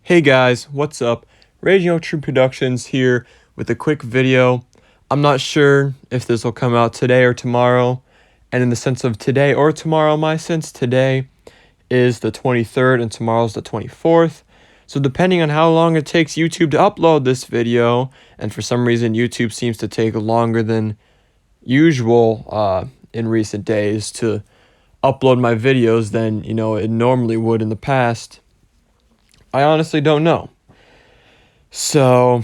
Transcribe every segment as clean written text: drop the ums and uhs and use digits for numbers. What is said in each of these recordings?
Hey guys, what's up? Radio True Productions here with a quick video. I'm not sure if this will come out today or tomorrow, and in the sense of today or tomorrow, my sense today is the 23rd and tomorrow's the 24th. So depending on how long it takes YouTube to upload this video, and for some reason YouTube seems to take longer than usual in recent days to upload my videos than it normally would in the past. I honestly don't know. So,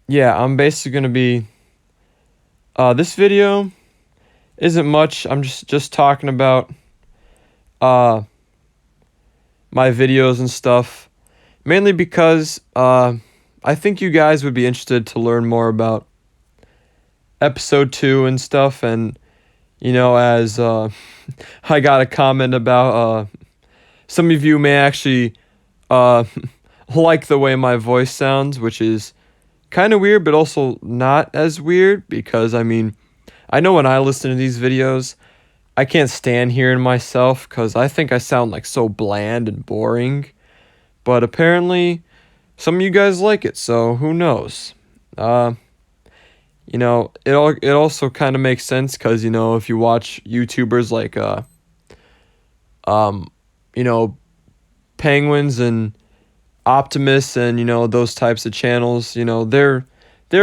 yeah, I'm basically going to be this video isn't much. I'm just talking about my videos and stuff, mainly because I think you guys would be interested to learn more about episode 2 and stuff, and as I got a comment about some of you may actually like the way my voice sounds, which is kind of weird, but also not as weird, because I know when I listen to these videos, I can't stand hearing myself because I think I sound like so bland and boring, but apparently some of you guys like it, so who knows. It also kind of makes sense because if you watch YouTubers like Penguins and Optimus and those types of channels, their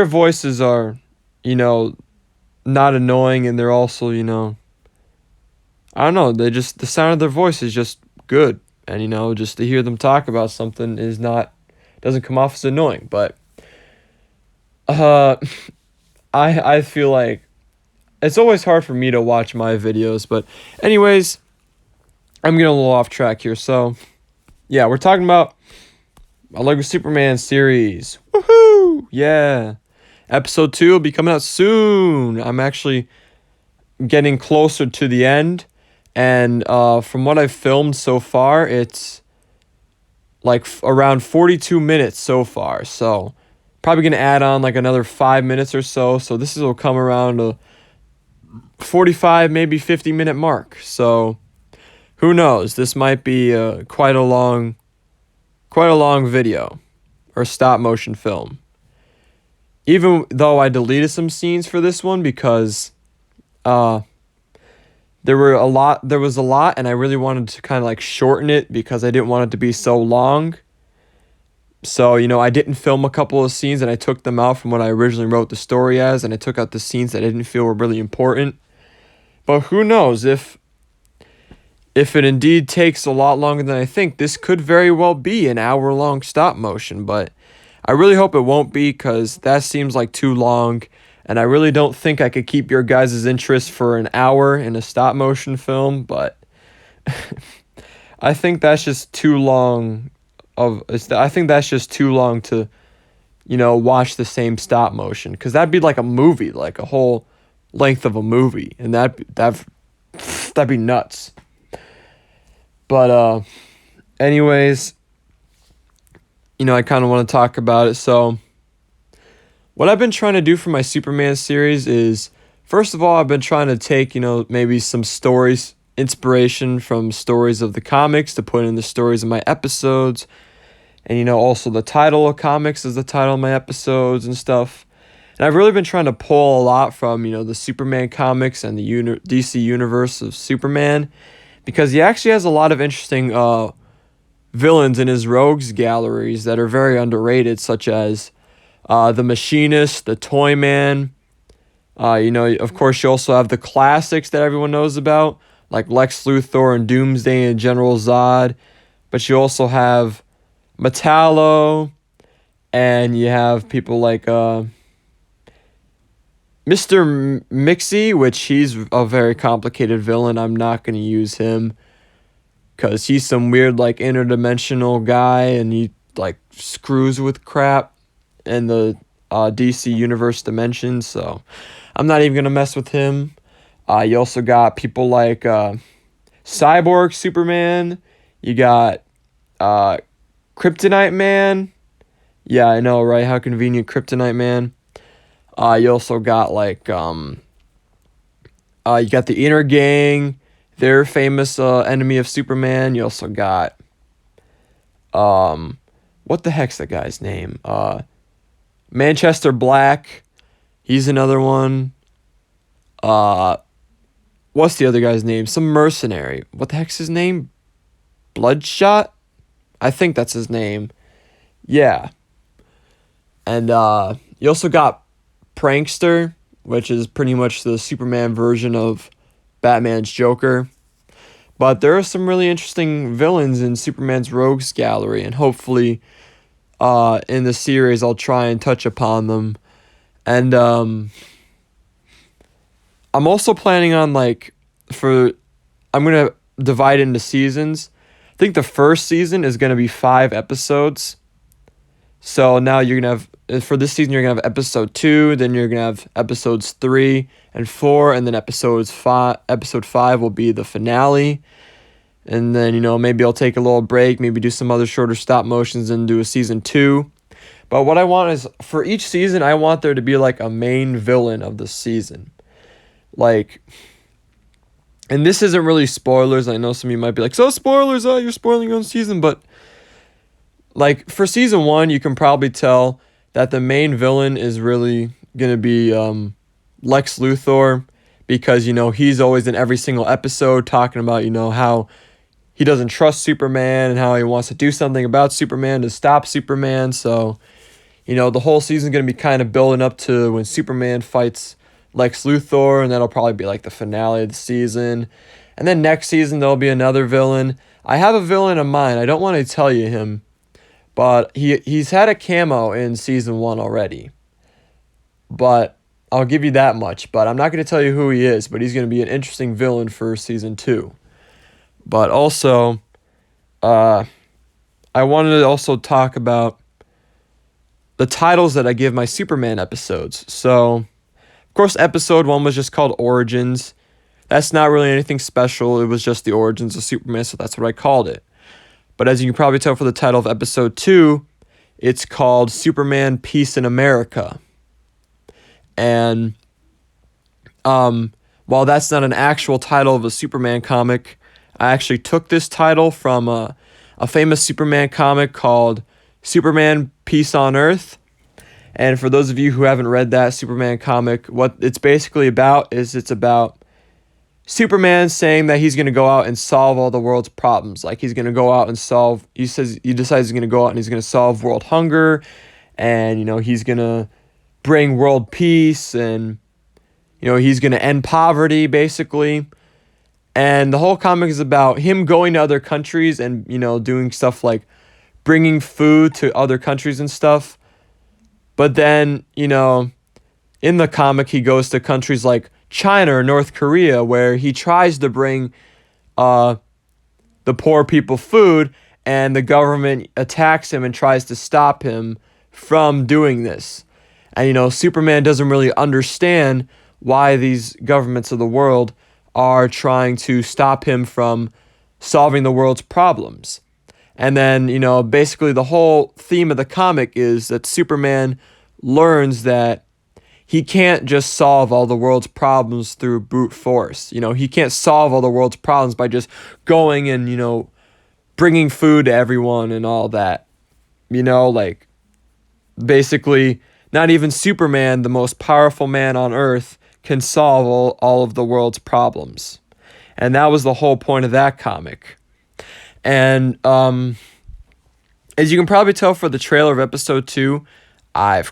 voices are not annoying, and they're also I don't know, they just, the sound of their voice is just good, and just to hear them talk about something doesn't come off as annoying. But I feel like it's always hard for me to watch my videos. But anyways, I'm getting a little off track here. So yeah, we're talking about a Lego Superman series. Woohoo! Yeah. Episode 2 will be coming out soon. I'm actually getting closer to the end. And from what I've filmed so far, it's like around 42 minutes so far. So probably going to add on like another 5 minutes or so. So this will come around a 45, maybe 50-minute mark. So who knows? This might be quite a long video or stop motion film. Even though I deleted some scenes for this one because there was a lot, and I really wanted to kind of like shorten it because I didn't want it to be so long. So, I didn't film a couple of scenes, and I took them out from what I originally wrote the story as, and I took out the scenes that I didn't feel were really important. But who knows, if it indeed takes a lot longer than I think, this could very well be an hour-long stop motion, but I really hope it won't be, because that seems like too long, and I really don't think I could keep your guys' interest for an hour in a stop motion film, but I think that's just too long to, watch the same stop motion, because that'd be like a movie, like a whole length of a movie, and that'd be nuts. But anyways, I kind of want to talk about it. So what I've been trying to do for my Superman series is, first of all, I've been trying to take, maybe some stories, inspiration from stories of the comics to put in the stories of my episodes. And, also the title of comics is the title of my episodes and stuff. And I've really been trying to pull a lot from, the Superman comics and the DC universe of Superman, because he actually has a lot of interesting villains in his rogues galleries that are very underrated, such as the Machinist, the Toyman. Of course, you also have the classics that everyone knows about, like Lex Luthor and Doomsday and General Zod. But you also have Metallo, and you have people like Mr. Mixie, which he's a very complicated villain. I'm not going to use him because he's some weird like interdimensional guy, and he like screws with crap in the DC universe dimension, so I'm not even going to mess with him. You also got people like Cyborg Superman. You got Kryptonite Man. Yeah, I know, right? How convenient, Kryptonite Man. You also got like you got the Inner Gang. They're famous enemy of Superman. You also got what the heck's that guy's name? Manchester Black. He's another one. What's the other guy's name? Some mercenary. What the heck's his name? Bloodshot? I think that's his name. Yeah. And you also got Prankster, which is pretty much the Superman version of Batman's Joker. But there are some really interesting villains in Superman's Rogues Gallery, and hopefully in the series I'll try and touch upon them. And I'm also planning on, like, I'm going to divide into seasons. I think the first season is going to be 5 episodes. So now you're going to have, for this season, you're going to have episode 2, then you're going to have episodes 3 and 4, and then episode 5 will be the finale. And then, maybe I'll take a little break, maybe do some other shorter stop motions and do a season 2. But what I want is, for each season, I want there to be, like, a main villain of the season. Like, and this isn't really spoilers. I know some of you might be like, so spoilers, you're spoiling your own season. But, like, for season 1, you can probably tell that the main villain is really going to be Lex Luthor. Because, he's always in every single episode talking about, how he doesn't trust Superman and how he wants to do something about Superman to stop Superman. So, the whole season's going to be kind of building up to when Superman fights Lex Luthor, and that'll probably be like the finale of the season. And then next season, there'll be another villain. I have a villain in mind. I don't want to tell you him, but he's had a camo in season 1 already. But I'll give you that much. But I'm not going to tell you who he is, but he's going to be an interesting villain for season 2. But also, I wanted to also talk about the titles that I give my Superman episodes. So, of course, episode 1 was just called Origins. That's not really anything special. It was just the origins of Superman, so that's what I called it. But as you can probably tell for the title of episode 2, it's called Superman Peace in America. And while that's not an actual title of a Superman comic, I actually took this title from a famous Superman comic called Superman Peace on Earth. And for those of you who haven't read that Superman comic, what it's basically about is it's about Superman saying that he's going to go out and solve all the world's problems. Like, he's going to go out and he decides he's going to go out and he's going to solve world hunger. And, he's going to bring world peace. And, he's going to end poverty, basically. And the whole comic is about him going to other countries and, doing stuff like bringing food to other countries and stuff. But then, in the comic, he goes to countries like China or North Korea, where he tries to bring the poor people food, and the government attacks him and tries to stop him from doing this. And, Superman doesn't really understand why these governments of the world are trying to stop him from solving the world's problems. And then, basically the whole theme of the comic is that Superman learns that he can't just solve all the world's problems through brute force. He can't solve all the world's problems by just going and, bringing food to everyone and all that. Like, basically, not even Superman, the most powerful man on Earth, can solve all of the world's problems. And that was the whole point of that comic. And as you can probably tell for the trailer of episode 2, I've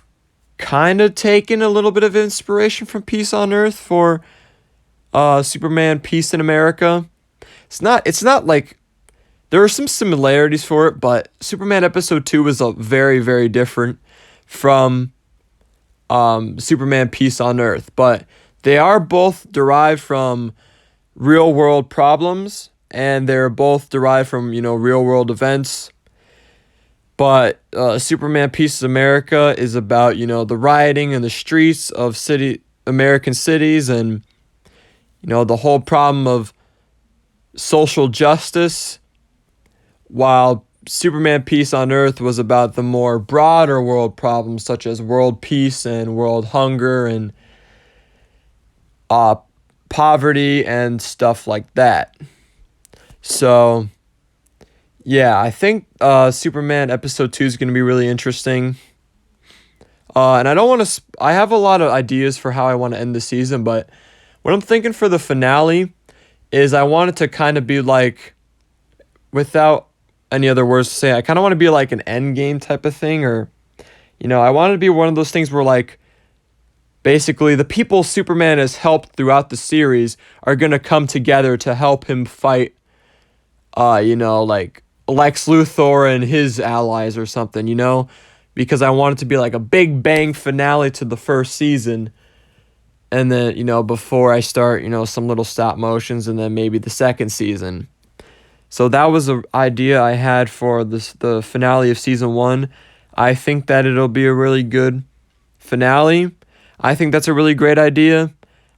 kind of taken a little bit of inspiration from Peace on Earth for Superman Peace in America. It's not like there are some similarities for it, but Superman episode 2 was very, very different from Superman Peace on Earth. But they are both derived from real world problems, and they're both derived from, real world events. But Superman Peace in America is about, the rioting in the streets of American cities, and, the whole problem of social justice, while Superman Peace on Earth was about the more broader world problems such as world peace and world hunger and poverty and stuff like that. So, Yeah, I think Superman episode 2 is going to be really interesting. And I don't want to. I have a lot of ideas for how I want to end the season, but what I'm thinking for the finale is I want it to kind of be like, without any other words to say, I kind of want to be like an end game type of thing, or I want it to be one of those things where like basically the people Superman has helped throughout the series are gonna come together to help him fight, like Lex Luthor and his allies or something, because I want it to be like a big bang finale to the first season. And then, before I start, some little stop motions and then maybe the second season. So that was an idea I had for the finale of season 1. I think that it'll be a really good finale. I think that's a really great idea.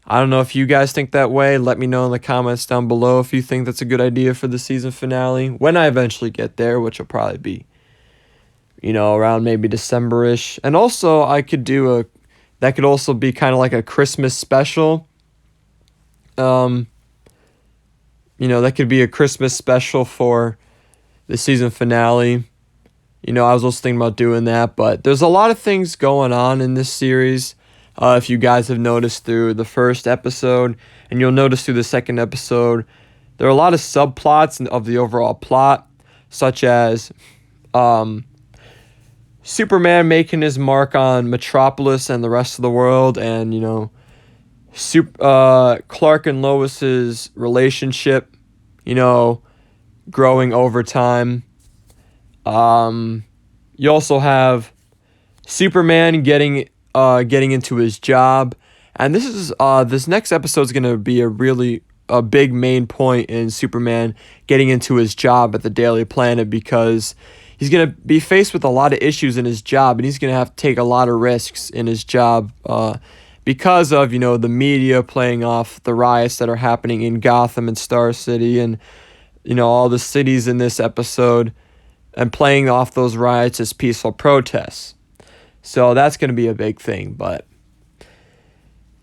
I don't know if you guys think that way. Let me know in the comments down below if you think that's a good idea for the season finale. When I eventually get there, which will probably be, around maybe December-ish. And also, that could also be kind of like a Christmas special. That could be a Christmas special for the season finale. I was also thinking about doing that, but there's a lot of things going on in this series. If you guys have noticed through the first episode, and you'll notice through the second episode, there are a lot of subplots of the overall plot, such as Superman making his mark on Metropolis and the rest of the world, and Clark and Lois's relationship, growing over time. You also have Superman getting into his job, and this next episode is gonna be a big main point in Superman getting into his job at the Daily Planet, because he's gonna be faced with a lot of issues in his job, and he's gonna have to take a lot of risks in his job because of the media playing off the riots that are happening in Gotham and Star City, and all the cities in this episode, and playing off those riots as peaceful protests. So that's going to be a big thing. But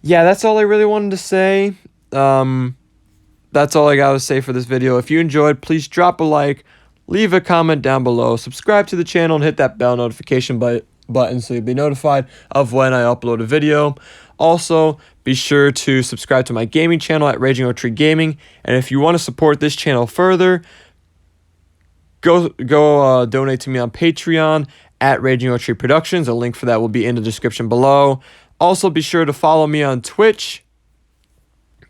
yeah, that's all I really wanted to say. That's all I got to say for this video. If you enjoyed, please drop a like, leave a comment down below, subscribe to the channel, and hit that bell notification button so you'll be notified of when I upload a video. Also, be sure to subscribe to my gaming channel at Raging Oak Tree Gaming. And if you want to support this channel further, go donate to me on Patreon at Raging Oak Tree Productions. A link for that will be in the description below. Also, be sure to follow me on Twitch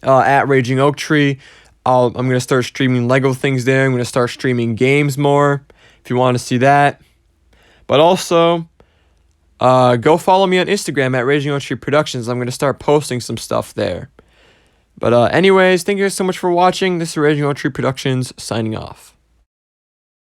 at Raging Oak Tree. I'm going to start streaming Lego things there. I'm going to start streaming games more if you want to see that. But also, go follow me on Instagram at Raging Oak Tree Productions. I'm going to start posting some stuff there. But anyways, thank you guys so much for watching. This is Raging Oak Tree Productions signing off.